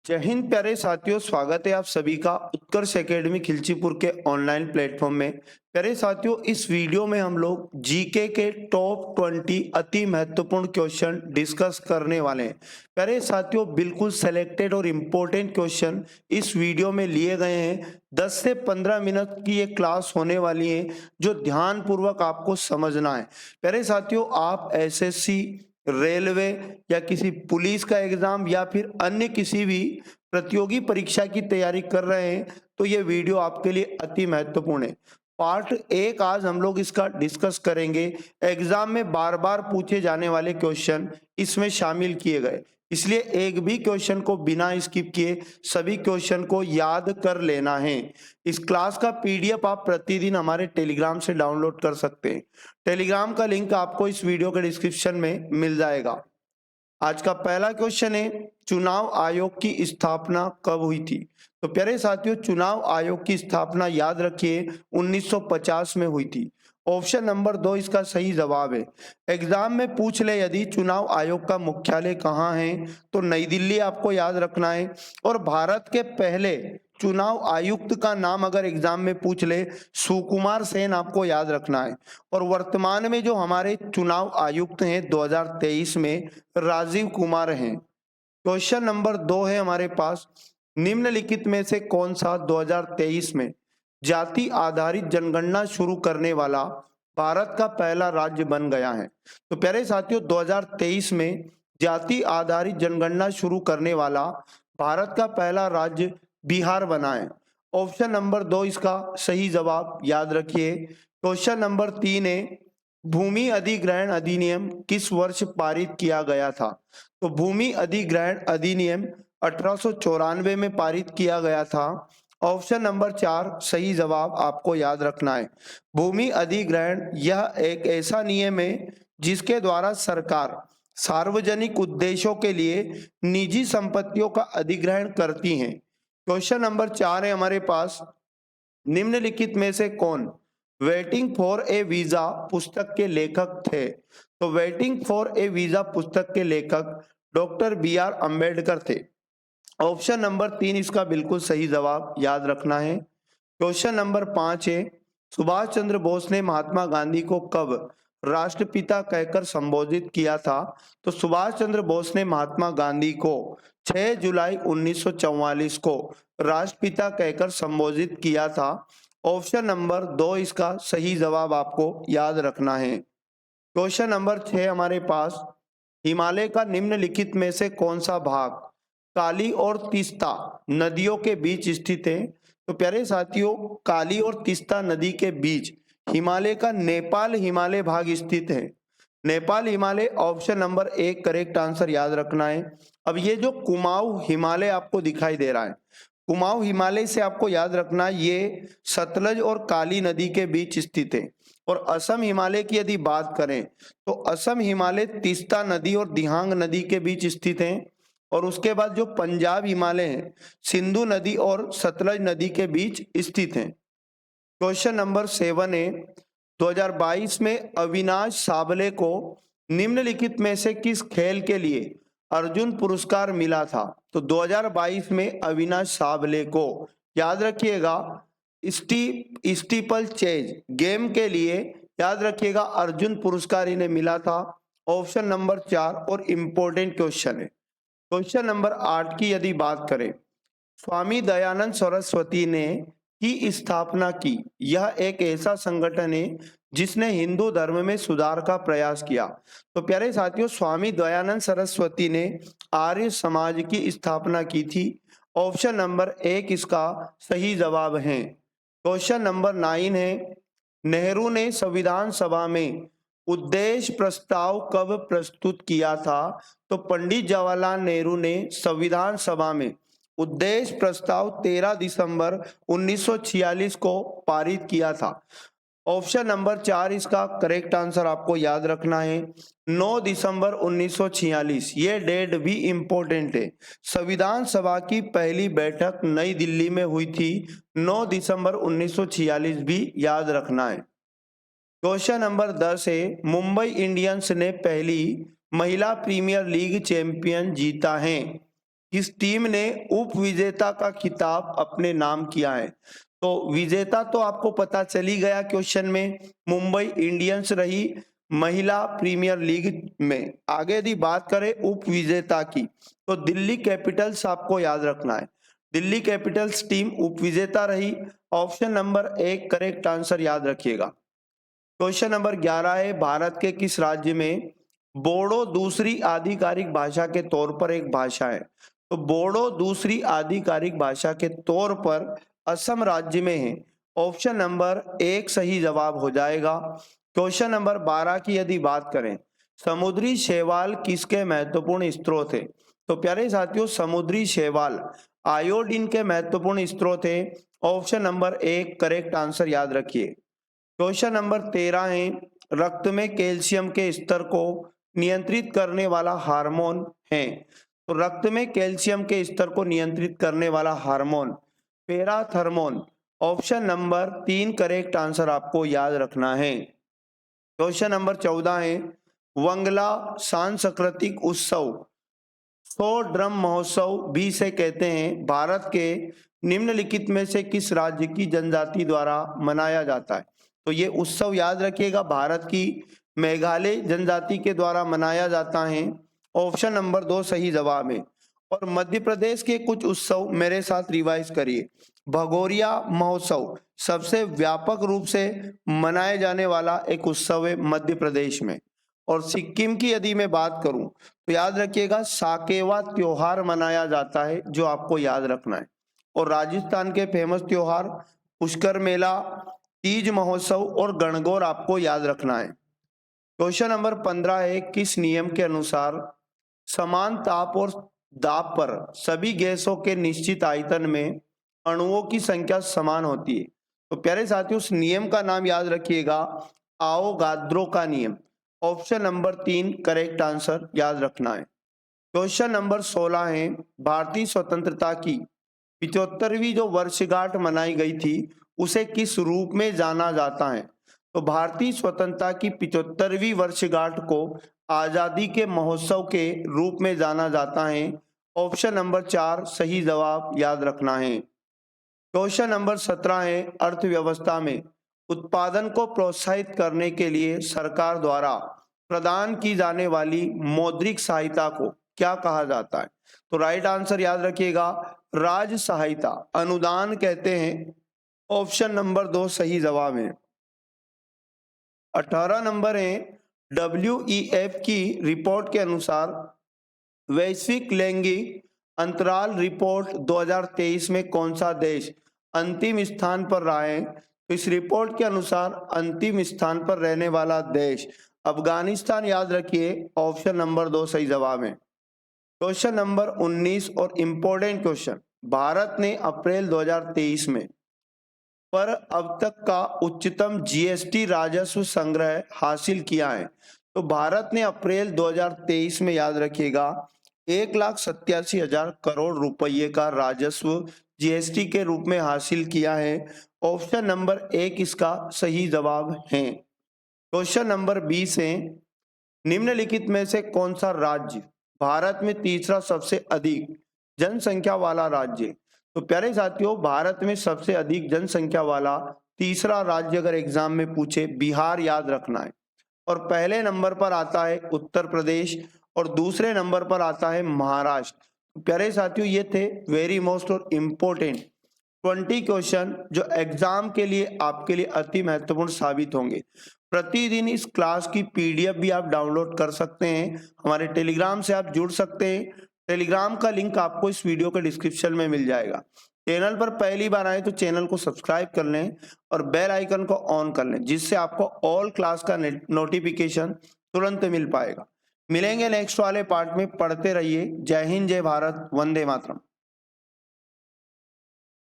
जय हिंद प्यारे साथियों, स्वागत है आप सभी का उत्कर्ष एकेडमी खिलचीपुर के ऑनलाइन प्लेटफॉर्म में। प्यारे साथियों, इस वीडियो में हम लोग जीके के टॉप 20 अति महत्वपूर्ण क्वेश्चन डिस्कस करने वाले हैं। प्यारे साथियों, बिल्कुल सेलेक्टेड और इम्पोर्टेंट क्वेश्चन इस वीडियो में लिए गए हैं। 10 से 15 मिनट की ये क्लास होने वाली है जो ध्यानपूर्वक आपको समझना है। प्यारे साथियों, आप एसएससी, रेलवे या किसी पुलिस का एग्जाम या फिर अन्य किसी भी प्रतियोगी परीक्षा की तैयारी कर रहे हैं तो ये वीडियो आपके लिए अति महत्वपूर्ण है। पार्ट एक आज हम लोग इसका डिस्कस करेंगे। एग्जाम में बार बार पूछे जाने वाले क्वेश्चन इसमें शामिल किए गए, इसलिए एक भी क्वेश्चन को बिना स्किप किए सभी क्वेश्चन को याद कर लेना है। इस क्लास का पीडीएफ आप प्रतिदिन हमारे टेलीग्राम से डाउनलोड कर सकते हैं। टेलीग्राम का लिंक आपको इस वीडियो के डिस्क्रिप्शन में मिल जाएगा। आज का पहला क्वेश्चन है, चुनाव आयोग की स्थापना कब हुई थी? तो प्यारे साथियों, चुनाव आयोग की स्थापना याद रखिए 1950 में हुई थी। ऑप्शन नंबर 2 इसका सही जवाब है। एग्जाम में पूछ ले यदि चुनाव आयोग का मुख्यालय कहाँ है तो नई दिल्ली आपको याद रखना है। और भारत के पहले चुनाव आयुक्त का नाम अगर एग्जाम में पूछ ले, सुकुमार सेन आपको याद रखना है। और वर्तमान में जो हमारे चुनाव आयुक्त हैं 2023 में, राजीव कुमार हैं। क्वेश्चन नंबर 2 है हमारे पास, निम्नलिखित में से कौन सा 2023 में जाति आधारित जनगणना शुरू करने वाला भारत का पहला राज्य बन गया है? तो प्यारे साथियों, 2023 में जाति आधारित जनगणना शुरू करने वाला भारत का पहला राज्य बिहार बना है। ऑप्शन नंबर 2 इसका सही जवाब याद रखिए। क्वेश्चन नंबर 3 है, भूमि अधिग्रहण अधिनियम किस वर्ष पारित किया गया था? तो भूमि अधिग्रहण अधिनियम 1894 में पारित किया गया था। ऑप्शन नंबर 4 सही जवाब आपको याद रखना है। भूमि अधिग्रहण यह एक ऐसा नियम है जिसके द्वारा सरकार सार्वजनिक उद्देश्यों के लिए निजी संपत्तियों का अधिग्रहण करती है। क्वेश्चन नंबर 4 है हमारे पास, निम्नलिखित में से कौन वेटिंग फॉर ए वीजा पुस्तक के लेखक थे? तो वेटिंग फॉर ए वीजा पुस्तक के लेखक डॉक्टर बी आर अम्बेडकर थे। ऑप्शन नंबर 3 इसका बिल्कुल सही जवाब याद रखना है। क्वेश्चन नंबर 5 है, सुभाष चंद्र बोस ने महात्मा गांधी को कब राष्ट्रपिता कहकर संबोधित किया था? तो सुभाष चंद्र बोस ने महात्मा गांधी को 6 जुलाई 1944 को राष्ट्रपिता कहकर संबोधित किया था। ऑप्शन नंबर 2 इसका सही जवाब आपको याद रखना है। क्वेश्चन नंबर 6 हमारे पास, हिमालय का निम्नलिखित में से कौन सा भाग काली और तीस्ता नदियों के बीच स्थित है? तो प्यारे साथियों, काली और तीस्ता नदी के बीच हिमालय का नेपाल हिमालय भाग स्थित है। Nepal Himalaya option number 1 correct answer याद रखना है। अब ये जो कुमाऊं हिमालय आपको दिखाई दे रहा है, कुमाऊं हिमालय से आपको याद रखना है ये सतलज और काली नदी के बीच स्थित है। और असम हिमालय की यदि बात करें तो असम हिमालय तीस्ता नदी और दिहांग नदी के बीच स्थित है। और उसके बाद जो पंजाब हिमालय है सिंधु नदी और सतलज नदी के बीच स्थित है। क्वेश्चन नंबर 7 है, 2022 में अविनाश साबले को निम्नलिखित में से किस खेल के लिए अर्जुन पुरस्कार मिला था? तो 2022 में अविनाश साबले को याद रखिएगा स्टीपल चेज गेम के लिए याद रखिएगा अर्जुन पुरस्कार इन्हें मिला था। ऑप्शन नंबर 4 और इंपॉर्टेंट क्वेश्चन है। क्वेश्चन नंबर 8 की यदि बात करें, स्वामी दयानंद सरस्वती ने की स्थापना की यह एक ऐसा संगठन है जिसने हिंदू धर्म में सुधार का प्रयास किया। तो प्यारे साथियों, स्वामी दयानंद सरस्वती ने आर्य समाज की स्थापना की थी। ऑप्शन नंबर 1 इसका सही जवाब है। क्वेश्चन नंबर 9 है, नेहरू ने संविधान सभा में उद्देश्य प्रस्ताव कब प्रस्तुत किया था? तो पंडित जवाहरलाल नेहरू ने संविधान सभा में उद्देश्य प्रस्ताव 13 दिसंबर 1946 को पारित किया था। ऑप्शन नंबर 4 इसका करेक्ट आंसर आपको याद रखना है, 9 दिसंबर 1946। ये डेट भी इंपॉर्टेंट है। संविधान सभा की पहली बैठक नई दिल्ली में हुई थी, 9 दिसंबर 1946 भी याद रखना है। क्वेश्चन नंबर 10 है, मुंबई इंडियंस ने पहली महिला प्रीमियर लीग चैंपियन जीता है किस टीम ने उप विजेता का खिताब अपने नाम किया है? तो विजेता तो आपको पता चल ही गया क्वेश्चन में, मुंबई इंडियंस रही महिला प्रीमियर लीग में। आगे यदि बात करें उप विजेता की, तो दिल्ली कैपिटल्स आपको याद रखना है। दिल्ली कैपिटल्स टीम उप विजेता रही। ऑप्शन नंबर 1 करेक्ट आंसर याद रखिएगा। क्वेश्चन नंबर 11 है, भारत के किस राज्य में बोडो दूसरी आधिकारिक भाषा के तौर पर एक भाषा है? तो बोडो दूसरी आधिकारिक भाषा के तौर पर असम राज्य में है। ऑप्शन नंबर 1 सही जवाब हो जाएगा। क्वेश्चन नंबर 12 की यदि बात करें, समुद्री शैवाल किसके महत्वपूर्ण स्रोत है? तो प्यारे साथियों, समुद्री शैवाल आयोडीन के महत्वपूर्ण स्रोत है। ऑप्शन नंबर 1 करेक्ट आंसर याद रखिए। क्वेश्चन नंबर 13 है, रक्त में कैल्शियम के स्तर को नियंत्रित करने वाला हार्मोन है? तो रक्त में कैल्शियम के स्तर को नियंत्रित करने वाला hormone parathormone. Option number 3 correct answer आपको याद रखना है। क्वेश्चन नंबर 14 है, वंगला सांस्कृतिक उत्सव 100 ड्रम महोत्सव भी से कहते हैं, भारत के निम्नलिखित में से किस राज्य की जनजाति द्वारा मनाया जाता है? तो ये उत्सव याद रखिएगा, भारत की मेघालय जनजाति के द्वारा मनाया जाता है। ऑप्शन नंबर 2 सही जवाब है। और मध्य प्रदेश के कुछ उत्सव मेरे साथ रिवाइज करिए। भगोरिया महोत्सव सबसे व्यापक रूप से मनाए जाने वाला एक उत्सव है मध्य प्रदेश में। और सिक्किम की यदि मैं बात करूं तो याद रखिएगा, साकेवा त्योहार मनाया जाता है, जो आपको याद रखना है। और राजस्थान के फेमस त्योहार पुष्कर मेला, तीज महोत्सव और गणगौर आपको याद रखना है। क्वेश्चन नंबर 15 है, किस नियम के अनुसार समान ताप और दाब पर सभी गैसों के निश्चित आयतन में अणुओं की संख्या समान होती है? तो प्यारे साथियों, उस नियम का नाम याद रखिएगा, आवोगाद्रो का नियम। ऑप्शन नंबर 3 करेक्ट आंसर याद रखना है। क्वेश्चन नंबर 16 है, भारतीय स्वतंत्रता की 75वीं जो वर्षगांठ मनाई गई थी उसे किस रूप में जाना जाता है? तो भारतीय स्वतंत्रता की 75वीं वर्षगांठ को आजादी के महोत्सव के रूप में जाना जाता है। ऑप्शन नंबर 4 सही जवाब याद रखना है। क्वेश्चन नंबर 17 है, अर्थव्यवस्था में उत्पादन को प्रोत्साहित करने के लिए सरकार द्वारा प्रदान की जाने वाली मौद्रिक सहायता को क्या कहा जाता है? तो राइट आंसर याद रखिएगा, राज सहायता, अनुदान कहते हैं। ऑप्शन नंबर 2 सही जवाब है। 18 नंबर है, WEF की रिपोर्ट के अनुसार वैश्विक लैंगिक अंतराल रिपोर्ट 2023 में कौन सा देश अंतिम स्थान पर रहा है? तो इस रिपोर्ट के अनुसार अंतिम स्थान पर रहने वाला देश अफगानिस्तान याद रखिए। ऑप्शन नंबर 2 सही जवाब है। क्वेश्चन नंबर 19 और इंपॉर्टेंट क्वेश्चन, भारत ने अप्रैल 2023 में पर अब तक का उच्चतम GST राजस्व संग्रह हासिल किया है? तो भारत ने अप्रैल 2023 में याद रखिएगा 1,87,000 करोड़ रुपये का राजस्व GST के रूप में हासिल किया है। ऑप्शन नंबर 1 इसका सही जवाब है। क्वेश्चन नंबर 20 है, निम्नलिखित में से कौन सा राज्य भारत में तीसरा सबसे अधिक जनसंख्या वाला राज्य? तो प्यारे साथियों, भारत में सबसे अधिक जनसंख्या वाला तीसरा राज्य अगर एग्जाम में पूछे, बिहार याद रखना है। और पहले नंबर पर आता है उत्तर प्रदेश और दूसरे नंबर पर आता है महाराष्ट्र। प्यारे साथियों, ये थे वेरी मोस्ट और इम्पोर्टेंट 20 क्वेश्चन जो एग्जाम के लिए आपके लिए अति महत्वपूर्ण साबित होंगे। प्रतिदिन इस क्लास की PDF भी आप डाउनलोड कर सकते हैं, हमारे टेलीग्राम से आप जुड़ सकते हैं। टेलीग्राम का लिंक आपको इस वीडियो के डिस्क्रिप्शन में मिल जाएगा। चैनल पर पहली बार आए तो चैनल को सब्सक्राइब कर लें और बेल आइकन को ऑन कर लें, जिससे आपको ऑल क्लास का नोटिफिकेशन तुरंत मिल पाएगा। मिलेंगे नेक्स्ट वाले पार्ट में, पढ़ते रहिए। जय हिंद, जय भारत, वंदे मातरम।